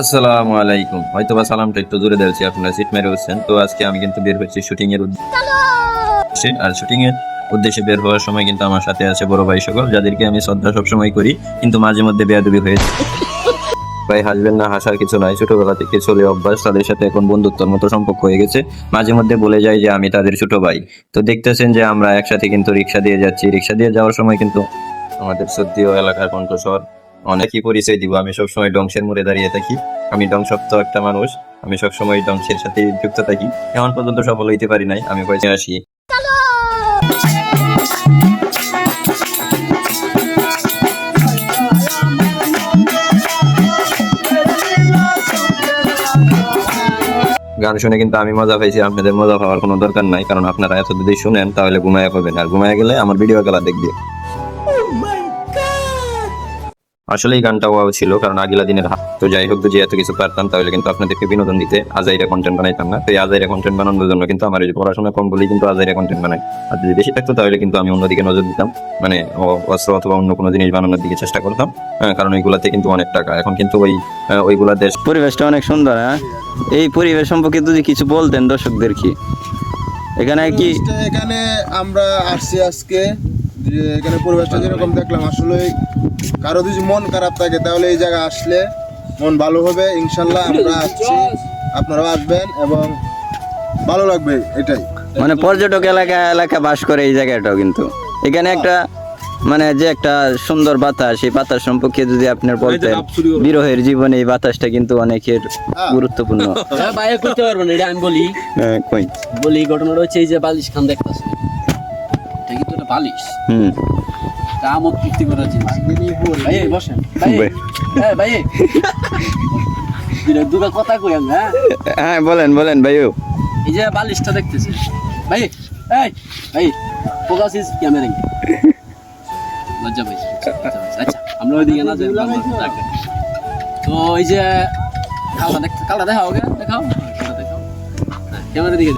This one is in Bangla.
আসসালামু আলাইকুম। হয়তোবা সালামটা একটু জোরে দিয়েছি, আপনারা সিট মেরে বসছেন। তো আজকে আমি কিন্তু বের হচ্ছি শুটিং এর উদ্দেশ্যে। আর শুটিং এর উদ্দেশ্যে বের হওয়ার সময় কিন্তু আমার সাথে আছে বড় ভাই সকল, যাদেরকে আমি শ্রদ্ধা সবসময় করি, কিন্তু মাঝে মধ্যে বেয়াদবি হয়েছে। ভাই হাসবেন না, হাসার কিছু নাই। ছোটবেলা থেকে চলে অভ্যাস, তাদের সাথে এখন বন্ধুত্বর মতো সম্পর্ক হয়ে গেছে। মাঝে মধ্যে বলে যায় যে আমি তাদের ছোট ভাই। তো দেখতেছেন যে আমরা একসাথে কিন্তু রিক্সা দিয়ে যাচ্ছি। রিক্সা দিয়ে যাওয়ার সময় কিন্তু আমাদের সত্যিও এলাকার কণ্ঠস্বর অনেকই পরিচয় দিব। আমি সবসময় ডংসের মোড়ে দাঁড়িয়ে থাকি। আমি ডংসপ্ত একটা মানুষ, আমি সবসময় ডংসের সাথে যুক্ত থাকি। এখন পর্যন্ত সফল হইতে পারি নাই, আমি পয়সা আসি। গান শুনে কিন্তু আমি মজা পাইছি, আপনাদের মজা পাওয়ার কোনো দরকার নাই, কারণ আপনারা এত যদি শুনেন তাহলে ঘুমায়া করবেন, আর ঘুমায়া গেলে আমার ভিডিও খেলা দেখবে। আসলে এই গানটা ওয়াও ছিল, কারণ আগিলা দিনের তো যাই হোক, যদি এত কিছু পারতাম তাহলে কিন্তু আপনাদেরকে বিনোদন দিতে আজাইরা কন্টেন্ট বানাইতাম না। তো এই আজাইরা কন্টেন্ট বানানোর জন্য কিন্তু আমার এই পড়াশোনা কম বলেই কিন্তু আজাইরা কন্টেন্ট বানাই। আর যদি বেশি থাকতো তাহলে কিন্তু আমি অন্যদিকে নজর দিতাম, মানে অস্ত্র অথবা অন্য কোনো জিনিস বানানোর দিকে চেষ্টা করতাম। কারণ ওইগুলাতে কিন্তু অনেক টাকা। এখন কিন্তু ওইগুলা দেশ। পরিবেশটা অনেক সুন্দর। হ্যাঁ, এই পরিবেশ সম্পর্কে যদি কিছু বলতেন দর্শকদের কি এখানে কি এখানে আমরা আসছি আজকে, যে এখানে পরিবেশটা যেরকম দেখলাম, আসলে কারো যদি মন খারাপ থাকে তাহলে এই জায়গায় আসলে মন ভালো হবে ইনশাল্লাহ। আমরা আসছি, আপনারাও আসবেন এবং ভালো লাগবে, এটাই। মানে পর্যটক এলাকা বাস করে এই জায়গাটাও, কিন্তু এখানে একটা মানে যে একটা সুন্দর বাতাস, এই বাতাস সম্পর্কে যদি আপনার বলতেন। বিরহের জীবনে এই বাতাসটা কিন্তু অনেকের গুরুত্বপূর্ণ। বাইরে করতে পারবো না, এটা আমি বলি। কই বলি ঘটনাটা হচ্ছে এই যে বালিশ খান দেখতেছে, এটা কিন্তু একটা বালিশ। তা আমোদ তৃপ্তি করার জিনিস। ভাই বসেন ভাই দুটো কথা কই আমি। হ্যাঁ বলেন ভাইও। এই যে বালিশটা দেখতেছে ভাই, ভাই ফোকাস ইজ ক্যামেরা। লজ্জা ভাই, আচ্ছা আমরা ওইদিকে না যাই। তো এই যে কালটা দেখাও, দেখাও ক্যামেরা দিকে।